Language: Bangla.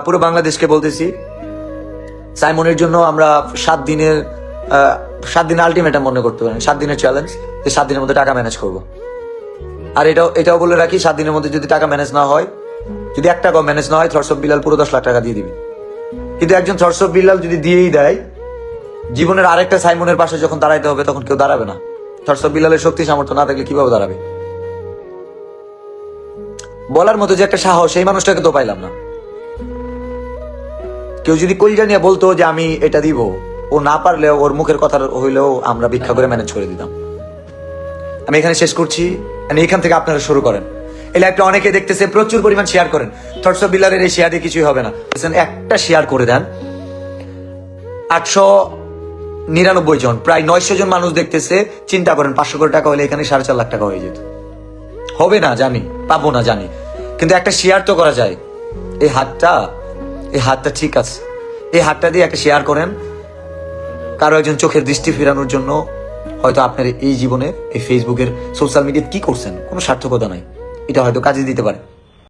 পুরো বাংলাদেশকে বলতেছি, সাইমনের জন্য আমরা 7 দিনের আলটিমেটাম মনে করতে পারেন, 7 দিনের চ্যালেঞ্জ, যে 7 দিনের মধ্যে টাকা ম্যানেজ করব। আর এটাও বলে রাখি, 7 দিনের মধ্যে যদি টাকা ম্যানেজ না হয়, যদি 1 টাকাও ম্যানেজ না হয়, থটস অফ বিল্লাল পুরো 10 লাখ টাকা দিয়ে দিবে। কিন্তু একজন থটস অফ বিল্লাল যদি দিয়েই দেয়, জীবনের আরেকটা সাইমনের পাশে যখন দাঁড়াইতে হবে তখন কেউ দাঁড়াবে না। থটস অফ বিল্লালের শক্তি সামর্থ্য না থাকলে কিভাবে দাঁড়াবে? বলার মতো যে একটা সাহস, সেই মানুষটাকে তো পাইলাম না। কেউ যদি কলিজা নিয়ে বলতো যে আমি এটা দিব, ও না পারলেও ওর মুখের কথা হইলেও আমরা ভিক্ষা করে ম্যানেজ করে দিতাম। আমি এখানে শেষ করছি, এখান থেকে আপনারা শুরু করেন। এই লাইভটা অনেকে দেখতেছে, প্রচুর পরিমাণ শেয়ার করেন। থটস অফ বিল্লালের এই শেয়ার দিয়ে কিছুই হবে না, একটা শেয়ার করে দেন। 899 জন, প্রায় 900 জন মানুষ দেখতেছে। চিন্তা করেন, 500 কোটি টাকা হলে এখানে 4.5 লাখ টাকা হয়ে যেত। হবে না জানি, পাবো না জানি, কিন্তু একটা শেয়ার তো করা যায়। এই হাতটা ঠিক আছে, এই হাতটা দিয়ে একটা শেয়ার করেন। কারো একজন চোখের দৃষ্টি ফেরানোর জন্য হয়তো আপনার এই জীবনে এই ফেসবুকের সোশ্যাল মিডিয়া কি করছেন, কোনো সার্থকতা নাই, এটা হয়তো কাজে দিতে পারে।